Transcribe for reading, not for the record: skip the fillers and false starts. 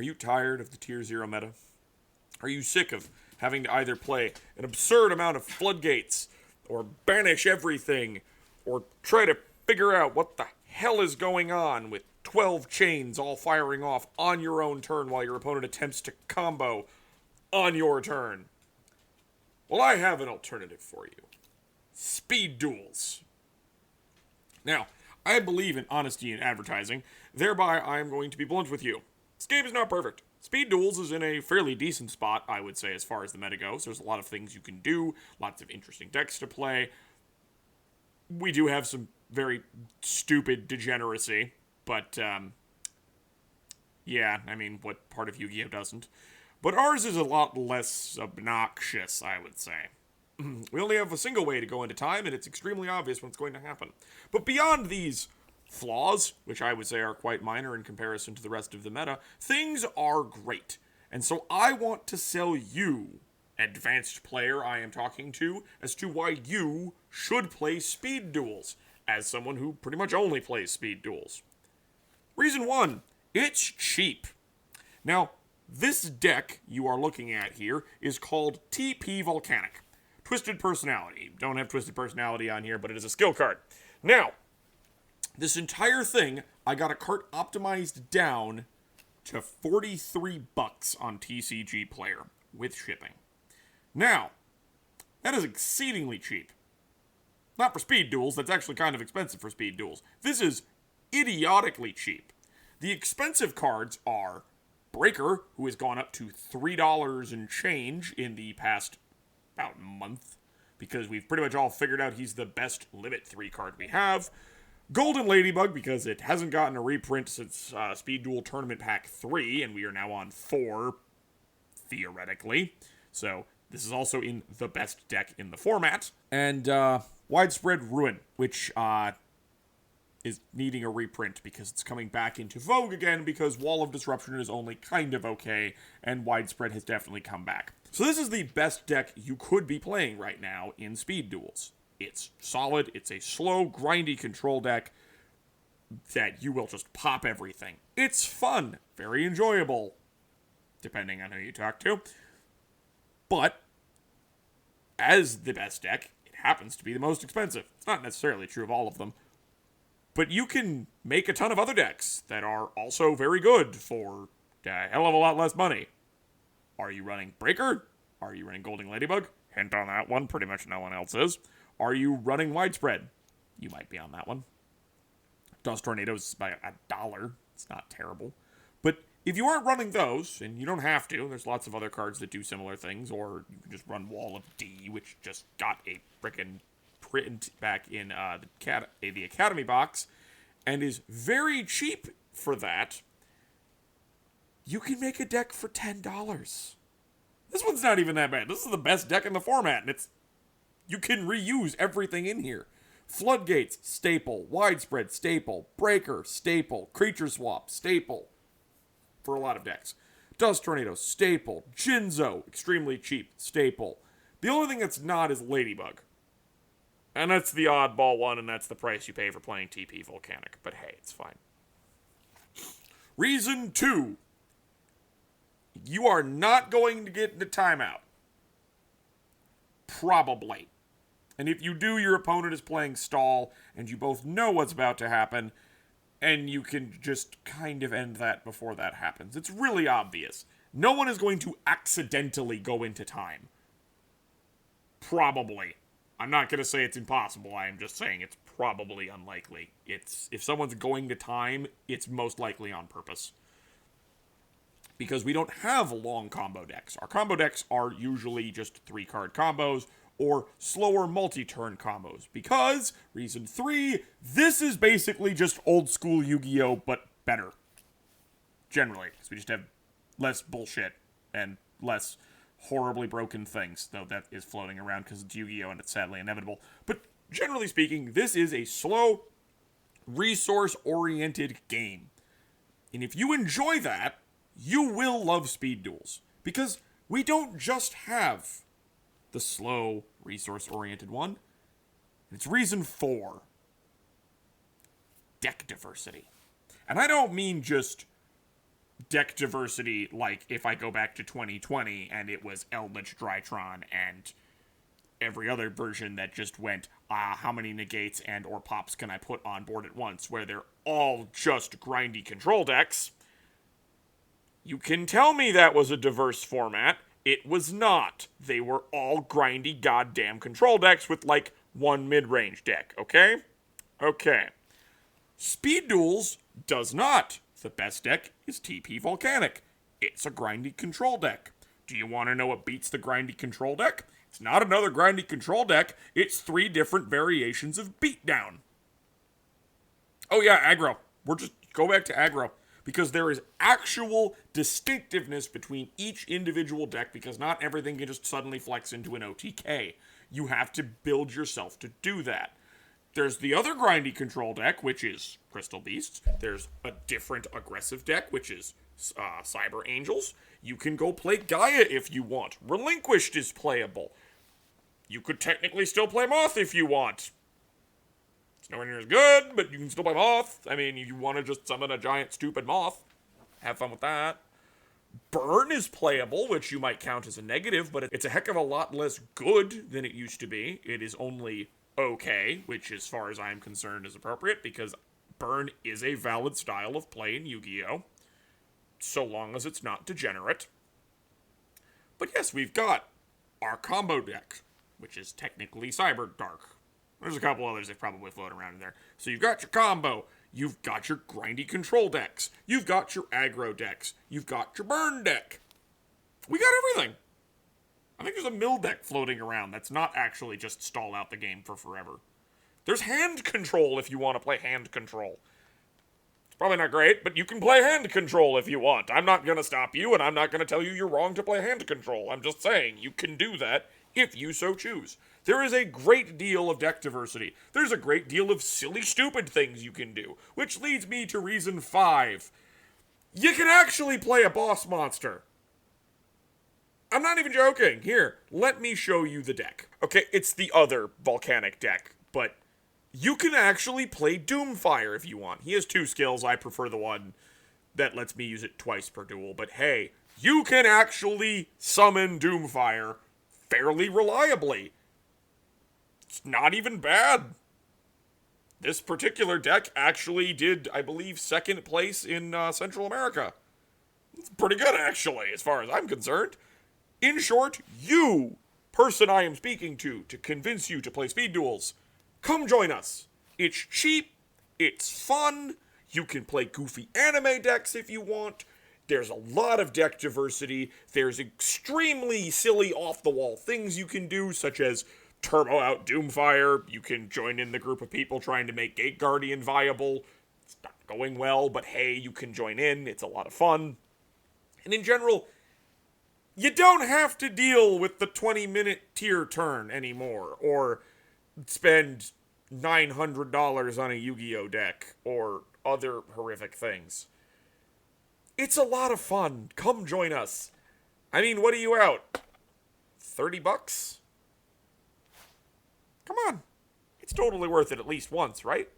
Are you tired of the Tier 0 meta? Are you sick of having to either play an absurd amount of floodgates, or banish everything, or try to figure out what the hell is going on with 12 chains all firing off on your own turn while your opponent attempts to combo on your turn? Well, I have an alternative for you. Speed Duels. Now, I believe in honesty in advertising, thereby I am going to be blunt with you. This game is not perfect. Speed Duels is in a fairly decent spot, I would say, as far as the meta goes. There's a lot of things you can do, lots of interesting decks to play. We do have some very stupid degeneracy, but, yeah, I mean, what part of Yu-Gi-Oh doesn't? But ours is a lot less obnoxious, I would say. We only have a single way to go into time, and it's extremely obvious when it's going to happen. But beyond these flaws, which I would say are quite minor in comparison to the rest of the meta, things are great. And so I want to sell you, advanced player I am talking to, as to why you should play Speed Duels, as someone who pretty much only plays Speed Duels. Reason 1, it's cheap. Now, this deck you are looking at here is called TP Volcanic. Twisted Personality. Don't have Twisted Personality on here, but it is a skill card. Now, this entire thing, I got a cart optimized down to $43 on TCG Player with shipping. Now, that is exceedingly cheap. Not for Speed Duels, that's actually kind of expensive for Speed Duels. This is idiotically cheap. The expensive cards are Breaker, who has gone up to $3 and change in the past about month, because we've pretty much all figured out he's the best Limit 3 card we have. Golden Ladybug, because it hasn't gotten a reprint since Speed Duel Tournament Pack 3, and we are now on 4, theoretically. So this is also in the best deck in the format. And Widespread Ruin, which is needing a reprint because it's coming back into vogue again because Wall of Disruption is only kind of okay, and Widespread has definitely come back. So this is the best deck you could be playing right now in Speed Duels. It's solid, it's a slow, grindy control deck that you will just pop everything. It's fun, very enjoyable, depending on who you talk to. But, as the best deck, it happens to be the most expensive. It's not necessarily true of all of them. But you can make a ton of other decks that are also very good for a hell of a lot less money. Are you running Breaker? Are you running Golden Ladybug? Hint on that one, pretty much no one else is. Are you running Widespread? You might be on that one. Dust Tornadoes is by $1. It's not terrible. But if you aren't running those, and you don't have to, there's lots of other cards that do similar things, or you can just run Wall of D, which just got a frickin' print back in the Academy box, and is very cheap for that. You can make a deck for $10. This one's not even that bad. This is the best deck in the format, and you can reuse everything in here. Floodgates, staple. Widespread, staple. Breaker, staple. Creature Swap, staple. For a lot of decks. Dust Tornado, staple. Jinzo, extremely cheap, staple. The only thing that's not is Ladybug. And that's the oddball one, and that's the price you pay for playing TP Volcanic. But hey, it's fine. Reason 2. You are not going to get into timeout. Probably. And if you do, your opponent is playing stall, and you both know what's about to happen, and you can just kind of end that before that happens. It's really obvious. No one is going to accidentally go into time. Probably. I'm not going to say it's impossible. I am just saying it's probably unlikely. If someone's going to time, it's most likely on purpose. Because we don't have long combo decks. Our combo decks are usually just 3-card combos or slower multi-turn combos. Because, reason 3, this is basically just old school Yu-Gi-Oh! But better. Generally. Because we just have less bullshit and less horribly broken things, though that is floating around because it's Yu-Gi-Oh! And it's sadly inevitable. But generally speaking, this is a slow, resource-oriented game. And if you enjoy that, you will love Speed Duels. Because we don't just have the slow, resource-oriented one. It's reason 4. Deck diversity. And I don't mean just deck diversity, like if I go back to 2020 and it was Eldritch Drytron and every other version that just went, how many negates and or pops can I put on board at once, where they're all just grindy control decks. You can tell me that was a diverse format. It was not. They were all grindy goddamn control decks with like one mid-range deck, okay? Okay. Speed Duels does not. The best deck is TP Volcanic. It's a grindy control deck. Do you want to know what beats the grindy control deck? It's not another grindy control deck. It's 3 different variations of beatdown. Oh yeah, aggro. We're just go back to aggro. Because there is actual distinctiveness between each individual deck, because not everything can just suddenly flex into an OTK. You have to build yourself to do that. There's the other grindy control deck, which is Crystal Beasts. There's a different aggressive deck, which is Cyber Angels. You can go play Gaia if you want. Relinquished is playable. You could technically still play Moth if you want. It's nowhere near as good, but you can still play Moth. I mean, you want to just summon a giant stupid Moth. Have fun with that. Burn is playable, which you might count as a negative, but it's a heck of a lot less good than it used to be. It is only okay, which as far as I'm concerned is appropriate, because Burn is a valid style of play in Yu-Gi-Oh! So long as it's not degenerate. But yes, we've got our combo deck, which is technically Cyber Dark. There's a couple others that probably float around in there. So you've got your combo, you've got your grindy control decks, you've got your aggro decks, you've got your burn deck. We got everything. I think there's a mill deck floating around that's not actually just stall out the game for forever. There's hand control if you want to play hand control. It's probably not great, but you can play hand control if you want. I'm not going to stop you, and I'm not going to tell you you're wrong to play hand control. I'm just saying you can do that if you so choose. There is a great deal of deck diversity. There's a great deal of silly, stupid things you can do, which leads me to reason 5. You can actually play a boss monster. I'm not even joking. Here, let me show you the deck. Okay, it's the other volcanic deck, but you can actually play Doomfire if you want. He has 2 skills. I prefer the one that lets me use it twice per duel, but hey, you can actually summon Doomfire fairly reliably. It's not even bad. This particular deck actually did, I believe, 2nd place in Central America. It's pretty good, actually, as far as I'm concerned. In short, you, person I am speaking to convince you to play Speed Duels, come join us. It's cheap, it's fun, you can play goofy anime decks if you want, there's a lot of deck diversity, there's extremely silly off-the-wall things you can do, such as turbo out Doomfire, you can join in the group of people trying to make Gate Guardian viable. It's not going well, but hey, you can join in, it's a lot of fun. And in general, you don't have to deal with the 20-minute tier turn anymore, or spend $900 on a Yu-Gi-Oh deck, or other horrific things. It's a lot of fun. Come join us. I mean, what are you out? $30? Come on. It's totally worth it at least once, right?